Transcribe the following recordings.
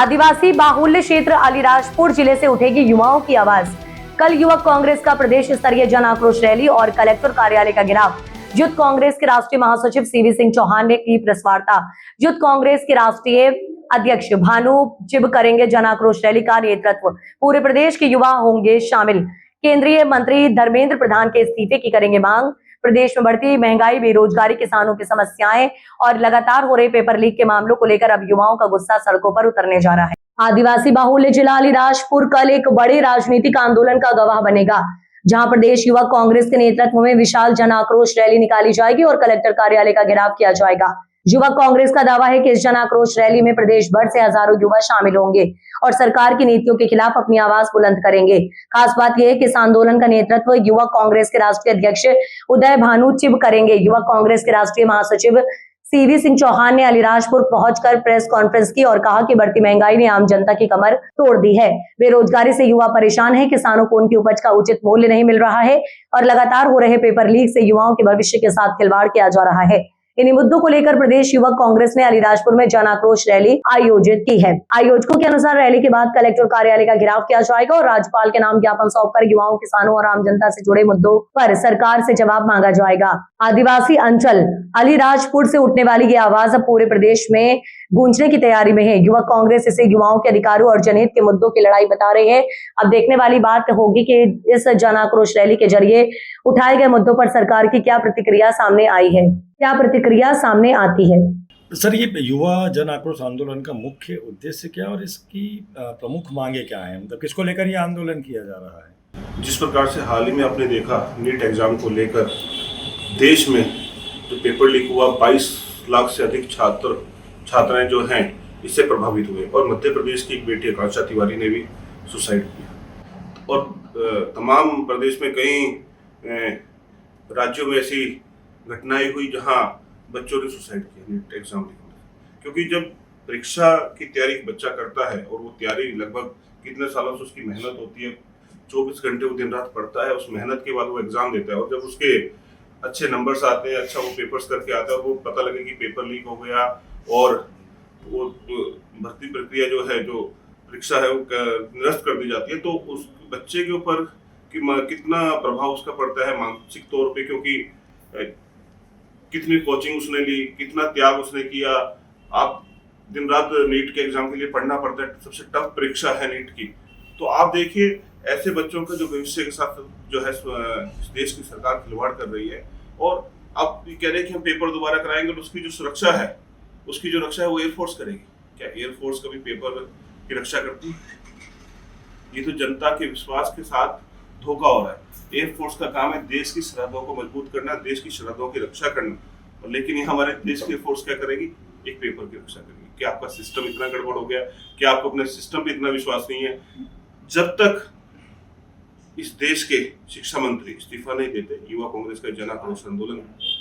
आदिवासी बाहुल्य क्षेत्र अलीराजपुर जिले से उठेगी युवाओं की आवाज। कल युवक कांग्रेस का प्रदेश स्तरीय जन आक्रोश रैली और कलेक्टर कार्यालय का घेराव। युद्ध कांग्रेस के राष्ट्रीय महासचिव सीवी सिंह चौहान ने की प्रेस वार्ता। युद्ध कांग्रेस के राष्ट्रीय अध्यक्ष भानु चिब करेंगे जन आक्रोश रैली का नेतृत्व। पूरे प्रदेश के युवा होंगे शामिल। केंद्रीय मंत्री धर्मेंद्र प्रधान के इस्तीफे की करेंगे मांग। प्रदेश में बढ़ती महंगाई, बेरोजगारी, किसानों की समस्याएं और लगातार हो रहे पेपर लीक के मामलों को लेकर अब युवाओं का गुस्सा सड़कों पर उतरने जा रहा है। आदिवासी बाहुल्य जिला अलीराजपुर कल एक बड़े राजनीतिक आंदोलन का गवाह बनेगा, जहां प्रदेश युवक कांग्रेस के नेतृत्व में विशाल जन आक्रोश रैली निकाली जाएगी और कलेक्टर कार्यालय का घेराव किया जाएगा। युवक कांग्रेस का दावा है कि इस जन आक्रोश रैली में प्रदेश भर से हजारों युवा शामिल होंगे और सरकार की नीतियों के खिलाफ अपनी आवाज बुलंद करेंगे। खास बात यह है कि इस आंदोलन का नेतृत्व युवक कांग्रेस के राष्ट्रीय अध्यक्ष उदय भानु चिब करेंगे। युवक कांग्रेस के राष्ट्रीय महासचिव सीवी सिंह चौहान ने अलीराजपुर पहुंचकर प्रेस कॉन्फ्रेंस की और कहा कि बढ़ती महंगाई ने आम जनता की कमर तोड़ दी है। बेरोजगारी से युवा परेशान है, किसानों को उनकी उपज का उचित मूल्य नहीं मिल रहा है और लगातार हो रहे पेपर लीक से युवाओं के भविष्य के साथ खिलवाड़ किया जा रहा है। इन्हीं मुद्दों को लेकर प्रदेश युवक कांग्रेस ने अलीराजपुर में जन आक्रोश रैली आयोजित की है। आयोजकों के अनुसार रैली के बाद कलेक्टर कार्यालय का घेराव किया जाएगा और राज्यपाल के नाम ज्ञापन सौंपकर युवाओं, किसानों और आम जनता से जुड़े मुद्दों पर सरकार से जवाब मांगा जाएगा। आदिवासी अंचल अलीराजपुर से उठने वाली ये आवाज अब पूरे प्रदेश में गूंजने की तैयारी में है। युवक कांग्रेस इसे युवाओं के अधिकारों और जनहित के मुद्दों की लड़ाई बता रहे हैं। अब देखने वाली बात होगी कि इस जन आक्रोश रैली के जरिए उठाए गए मुद्दों पर सरकार की क्या प्रतिक्रिया सामने आई है, क्या प्रतिक्रिया सामने आती है। सर, ये युवा जन आक्रोश आंदोलन का मुख्य उद्देश्य क्या और इसकी प्रमुख मांगे क्या है, मतलब किसको लेकर ये आंदोलन किया जा रहा है? जिस प्रकार से हाल ही में आपने देखा नीट एग्जाम को लेकर देश में जो पेपर लीक हुआ, 22 लाख से अधिक छात्राएं जो हैं इससे प्रभावित हुए और मध्य प्रदेश की एक बेटी आकांक्षा तिवारी ने भी सुसाइड किया और तमाम प्रदेश में कई राज्यों में ऐसी घटनाएं हुई जहां बच्चों ने सुसाइड किया नीट एग्जाम लिखने। क्योंकि जब परीक्षा की तैयारी बच्चा करता है और वो तैयारी लगभग कितने सालों से उसकी मेहनत होती है, 24 घंटे वो दिन रात पढ़ता है, उस मेहनत के बाद वो एग्जाम देता है और जब उसके अच्छे नंबर्स आते हैं, अच्छा वो पेपर्स करके आता है और वो पता लगे कि पेपर लीक हो गया और वो भर्ती प्रक्रिया जो है, जो परीक्षा है, वो निरस्त कर दी जाती है, तो उस बच्चे के ऊपर कितना प्रभाव उसका पड़ता है मानसिक तौर पे, क्योंकि कितनी कोचिंग उसने ली, कितना त्याग उसने किया। आप दिन रात नीट के एग्जाम के लिए पढ़ना पड़ता है, सबसे टफ परीक्षा है नीट की। तो आप देखिए ऐसे बच्चों का जो भविष्य के साथ जो है इस देश की सरकार खिलवाड़ कर रही है और अब कह रहे हैं कि हम पेपर दोबारा कराएंगे तो उसकी जो सुरक्षा है, उसकी जो रक्षा है वो एयरफोर्स करेगी। क्या एयरफोर्स कभी पेपर की रक्षा करती? ये तो जनता के विश्वास के साथ धोखा हो रहा है। एयरफोर्स का काम है देश की सरहदों को मजबूत करना, देश की सरहदों की रक्षा करना, लेकिन ये हमारे देश की एयरफोर्स क्या करेगी? एक पेपर की रक्षा करेगी। क्या आपका सिस्टम इतना गड़बड़ हो गया? क्या आपको अपने सिस्टम पे इतना विश्वास नहीं है? जब तक इस देश के शिक्षा मंत्री इस्तीफा नहीं देते, युवा कांग्रेस का जन आक्रोश आंदोलन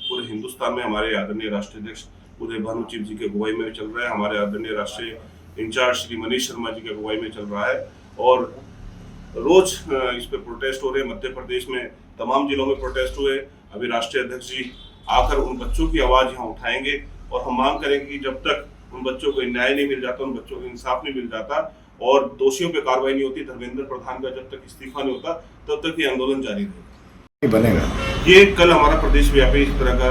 पूरे हिंदुस्तान में हमारे आदरणीय राष्ट्रीय अध्यक्ष उदय भानु चिब जी की अगुवाई में चल रहा है, हमारे आदरणीय राष्ट्रीय इंचार्ज श्री मनीष शर्मा जी की अगुवाई में चल रहा है और रोज इस पे प्रोटेस्ट हो रहे हैं। मध्य प्रदेश में तमाम जिलों में प्रोटेस्ट हुए। अभी राष्ट्रीय अध्यक्ष जी आकर उन बच्चों की आवाज यहाँ उठाएंगे और हम मांग करेंगे कि जब तक उन बच्चों को न्याय नहीं मिल जाता, उन बच्चों को इंसाफ नहीं मिल जाता और दोषियों पे कार्रवाई नहीं होती, धर्मेंद्र प्रधान का जब तक इस्तीफा नहीं होता तब तक ये आंदोलन जारी रहेगा। ये कल हमारा प्रदेश व्यापी इस तरह का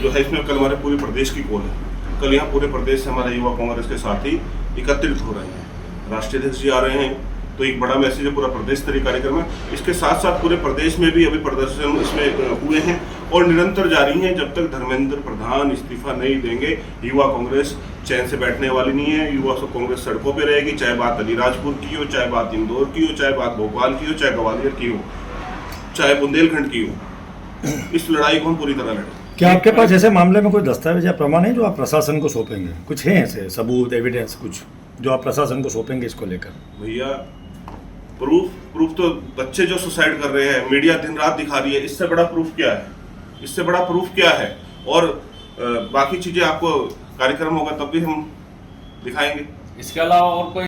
जो है, इसमें कल हमारे पूरे प्रदेश की कॉल है। कल यहाँ पूरे प्रदेश से हमारे युवा कांग्रेस के साथी एकत्रित हो रहे हैं, राष्ट्रीय अध्यक्ष जी आ रहे हैं, तो एक बड़ा मैसेज है, पूरा प्रदेश स्तरीय कार्यक्रम है। इसके साथ साथ पूरे प्रदेश में भी अभी प्रदर्शन इसमें हुए हैं और निरंतर जारी हैं। जब तक धर्मेंद्र प्रधान इस्तीफा नहीं देंगे, युवा कांग्रेस चैन से बैठने वाली नहीं है। युवा कांग्रेस सड़कों पे रहेगी, चाहे बात अलीराजपुर की हो, चाहे बात इंदौर की हो, चाहे बात भोपाल की हो, चाहे ग्वालियर की हो, चाहे बुंदेलखंड की हो। इस लड़ाई को हम पूरी तरह लड़ेंगे। क्या आपके पास ऐसे मामले में कोई दस्तावेज या प्रमाण है जो आप प्रशासन को सौंपेंगे? कुछ है ऐसे सबूत, एविडेंस कुछ जो आप प्रशासन को सौंपेंगे इसको लेकर? भैया प्रूफ तो बच्चे जो सुसाइड कर रहे हैं, मीडिया दिन रात दिखा रही है, इससे बड़ा प्रूफ क्या है? इससे बड़ा प्रूफ क्या है? और बाकी चीजें आपको कार्यक्रम होगा तब भी हम दिखाएंगे। इसके अलावा और कोई